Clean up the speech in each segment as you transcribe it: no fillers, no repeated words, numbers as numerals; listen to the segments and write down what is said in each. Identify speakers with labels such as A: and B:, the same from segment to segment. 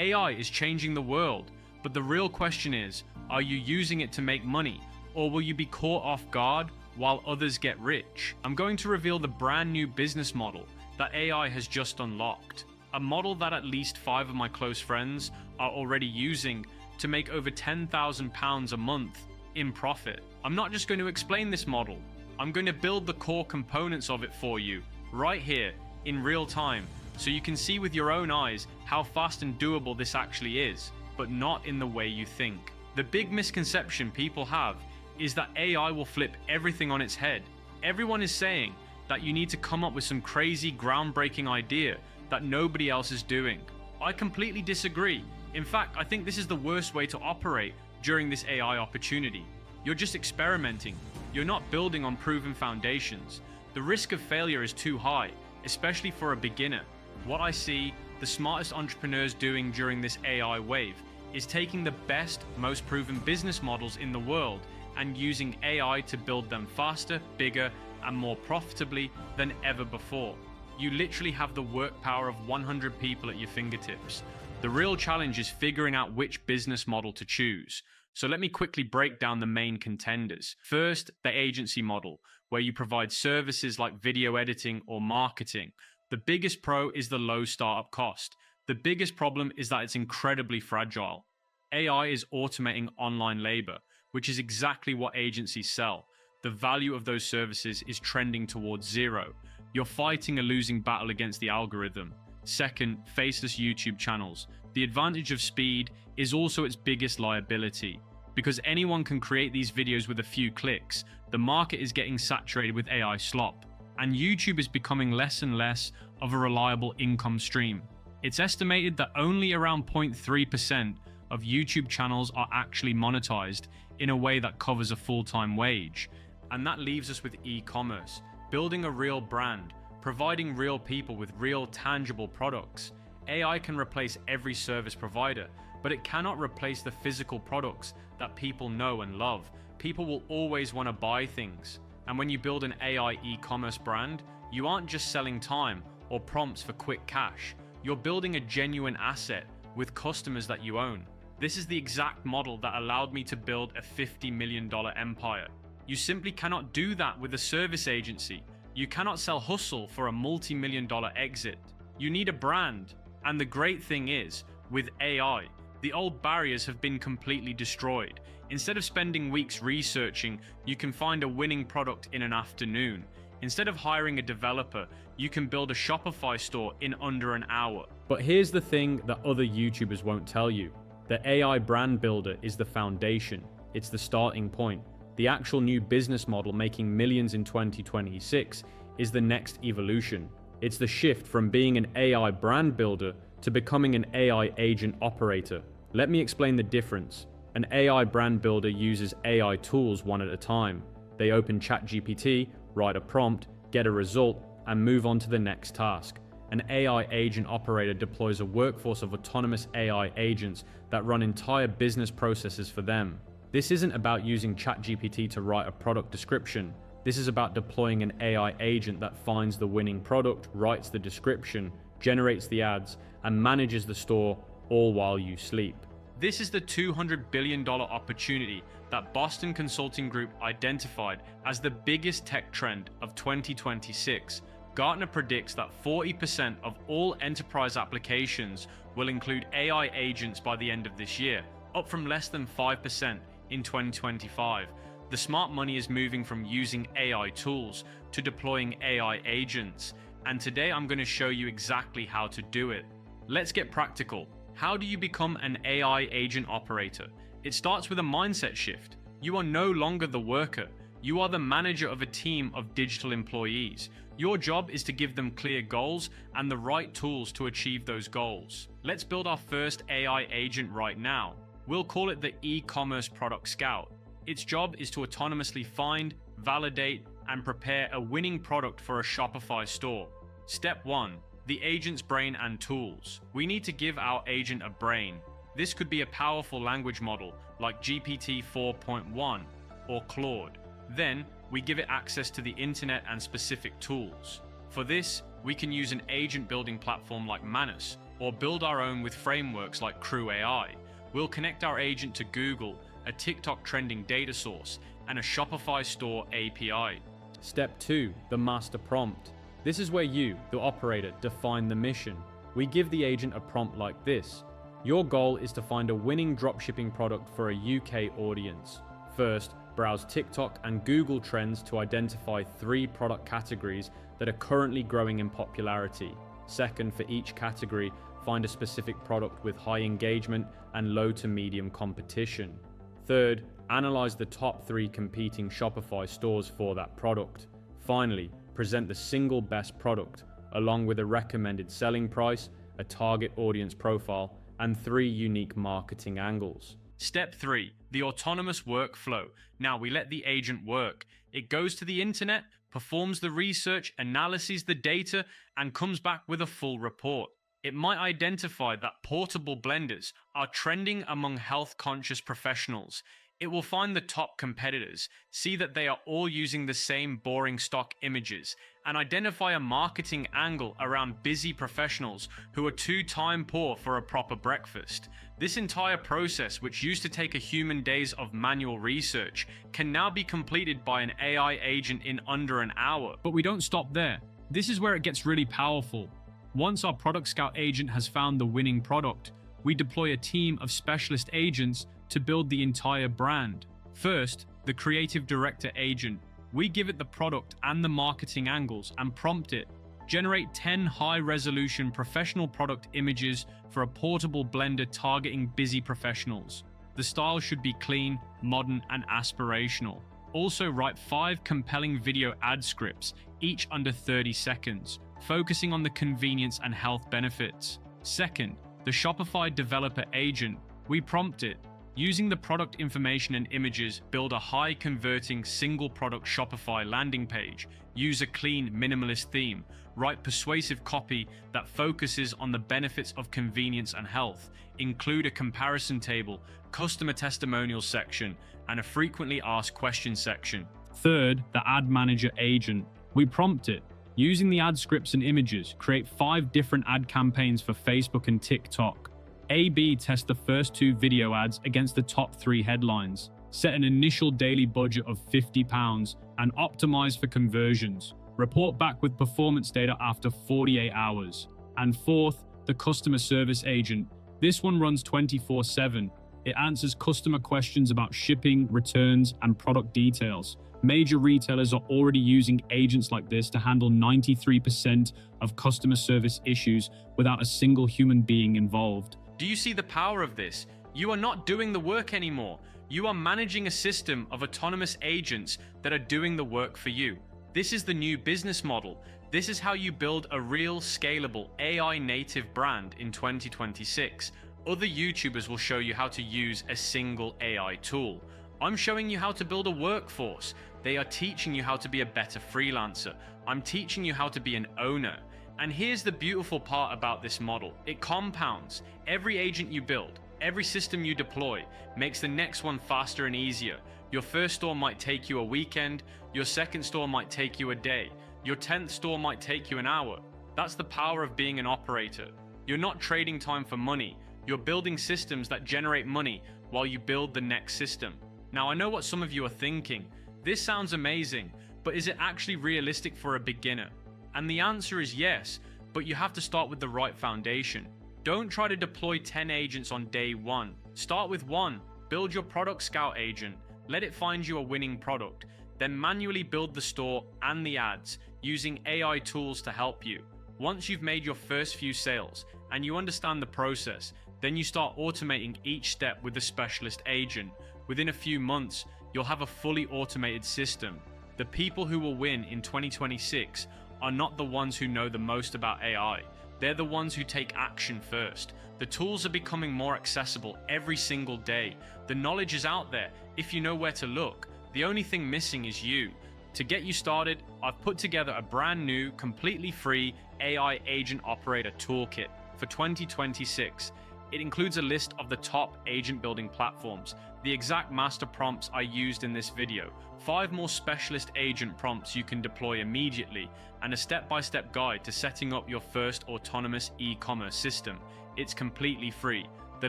A: AI is changing the world, but the real question is, are you using it to make money, or will you be caught off guard while others get rich? I'm going to reveal the brand new business model that AI has just unlocked. A model that at least 5 of my close friends are already using to make over £10,000 a month in profit. I'm not just going to explain this model. I'm going to build the core components of it for you right here in real time, so you can see with your own eyes how fast and doable this actually is, but not in the way you think. The big misconception people have is that AI will flip everything on its head. Everyone is saying that you need to come up with some crazy groundbreaking idea that nobody else is doing. I completely disagree. In fact, I think this is the worst way to operate during this AI opportunity. You're just experimenting. You're not building on proven foundations. The risk of failure is too high, especially for a beginner. What I see the smartest entrepreneurs doing during this AI wave is taking the best, most proven business models in the world and using AI to build them faster, bigger, and more profitably than ever before. You literally have the work power of 100 people at your fingertips. The real challenge is figuring out which business model to choose. So let me quickly break down the main contenders. First, the agency model, where you provide services like video editing or marketing. The biggest pro is the low startup cost. The biggest problem is that it's incredibly fragile. AI is automating online labor, which is exactly what agencies sell. The value of those services is trending towards zero. You're fighting a losing battle against the algorithm. Second, faceless YouTube channels. The advantage of speed is also its biggest liability. Because anyone can create these videos with a few clicks, the market is getting saturated with AI slop, and YouTube is becoming less and less of a reliable income stream. It's estimated that only around 0.3% of YouTube channels are actually monetized in a way that covers a full-time wage. And that leaves us with e-commerce, building a real brand, providing real people with real tangible products. AI can replace every service provider, but it cannot replace the physical products that people know and love. People will always want to buy things. And when you build an AI e-commerce brand, you aren't just selling time or prompts for quick cash. You're building a genuine asset with customers that you own. This is the exact model that allowed me to build a $50 million empire. You simply cannot do that with a service agency. You cannot sell hustle for a multi-million-dollar exit. You need a brand. And the great thing is, with AI, the old barriers have been completely destroyed. Instead of spending weeks researching, you can find a winning product in an afternoon. Instead of hiring a developer, you can build a Shopify store in under an hour. But here's the thing that other YouTubers won't tell you. The AI brand builder is the foundation. It's the starting point. The actual new business model making millions in 2026 is the next evolution. It's the shift from being an AI brand builder to becoming an AI agent operator. Let me explain the difference. An AI brand builder uses AI tools one at a time. They open ChatGPT, write a prompt, get a result, and move on to the next task. An AI agent operator deploys a workforce of autonomous AI agents that run entire business processes for them. This isn't about using ChatGPT to write a product description. This is about deploying an AI agent that finds the winning product, writes the description, generates the ads, and manages the store all while you sleep. This is the $200 billion opportunity that Boston Consulting Group identified as the biggest tech trend of 2026. Gartner predicts that 40% of all enterprise applications will include AI agents by the end of this year, up from less than 5% in 2025. The smart money is moving from using AI tools to deploying AI agents, and today I'm going to show you exactly how to do it. Let's get practical. How do you become an AI agent operator? It starts with a mindset shift. You are no longer the worker. You are the manager of a team of digital employees. Your job is to give them clear goals and the right tools to achieve those goals. Let's build our first AI agent right now. We'll call it the e-commerce product scout. Its job is to autonomously find, validate, and prepare a winning product for a Shopify store. Step 1. The agent's brain and tools. We need to give our agent a brain. This could be a powerful language model like GPT 4.1 or Claude. Then, we give it access to the internet and specific tools. For this, we can use an agent building platform like Manus, or build our own with frameworks like Crew AI. We'll connect our agent to Google, a TikTok trending data source, and a Shopify store API. Step 2. The master prompt. This is where you, the operator, define the mission. We give the agent a prompt like this. Your goal is to find a winning dropshipping product for a UK audience. First, browse TikTok and Google Trends to identify 3 product categories that are currently growing in popularity. Second, for each category, find a specific product with high engagement and low to medium competition. Third, analyze the top 3 competing Shopify stores for that product. Finally, present the single best product, along with a recommended selling price, a target audience profile, and 3 unique marketing angles. Step 3. The autonomous workflow. Now we let the agent work. It goes to the internet, performs the research, analyzes the data, and comes back with a full report. It might identify that portable blenders are trending among health-conscious professionals. It will find the top competitors, see that they are all using the same boring stock images, and identify a marketing angle around busy professionals who are too time poor for a proper breakfast. This entire process, which used to take a human days of manual research, can now be completed by an AI agent in under an hour. But we don't stop there. This is where it gets really powerful. Once our Product Scout agent has found the winning product, we deploy a team of specialist agents to build the entire brand. First, the creative director agent. We give it the product and the marketing angles and prompt it. Generate 10 high-resolution professional product images for a portable blender targeting busy professionals. The style should be clean, modern, and aspirational. Also write 5 compelling video ad scripts, each under 30 seconds, focusing on the convenience and health benefits. Second, the Shopify developer agent. We prompt it. Using the product information and images, build a high-converting single-product Shopify landing page. Use a clean, minimalist theme. Write persuasive copy that focuses on the benefits of convenience and health. Include a comparison table, customer testimonials section, and a frequently asked questions section. Third, the ad manager agent. We prompt it. Using the ad scripts and images, create 5 different ad campaigns for Facebook and TikTok. A/B test the first 2 video ads against the top 3 headlines. Set an initial daily budget of £50 and optimize for conversions. Report back with performance data after 48 hours. And fourth, the customer service agent. This one runs 24/7. It answers customer questions about shipping, returns, and product details. Major retailers are already using agents like this to handle 93% of customer service issues without a single human being involved. Do you see the power of this? You are not doing the work anymore. You are managing a system of autonomous agents that are doing the work for you. This is the new business model. This is how you build a real, scalable, AI-native brand in 2026. Other YouTubers will show you how to use a single AI tool. I'm showing you how to build a workforce. They are teaching you how to be a better freelancer. I'm teaching you how to be an owner. And here's the beautiful part about this model. It compounds. Every agent you build, every system you deploy, makes the next one faster and easier. Your first store might take you a weekend. Your second store might take you a day. Your 10th store might take you an hour. That's the power of being an operator. You're not trading time for money. You're building systems that generate money while you build the next system. Now, I know what some of you are thinking. This sounds amazing, but is it actually realistic for a beginner? And the answer is yes, but you have to start with the right foundation. Don't try to deploy 10 agents on day 1. Start with 1. Build your Product Scout agent. Let it find you a winning product. Then manually build the store and the ads using AI tools to help you. Once you've made your first few sales and you understand the process, then you start automating each step with the specialist agent. Within a few months, you'll have a fully automated system. The people who will win in 2026 are not the ones who know the most about AI. They're the ones who take action first. The tools are becoming more accessible every single day. The knowledge is out there if you know where to look. The only thing missing is you. To get you started, I've put together a brand new, completely free AI Agent Operator Toolkit for 2026. It includes a list of the top agent building platforms, the exact master prompts I used in this video, 5 more specialist agent prompts you can deploy immediately, and a step-by-step guide to setting up your first autonomous e-commerce system. It's completely free. The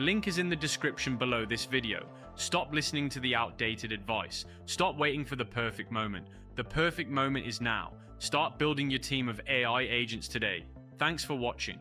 A: link is in the description below this video. Stop listening to the outdated advice. Stop waiting for the perfect moment. The perfect moment is now. Start building your team of AI agents today. Thanks for watching.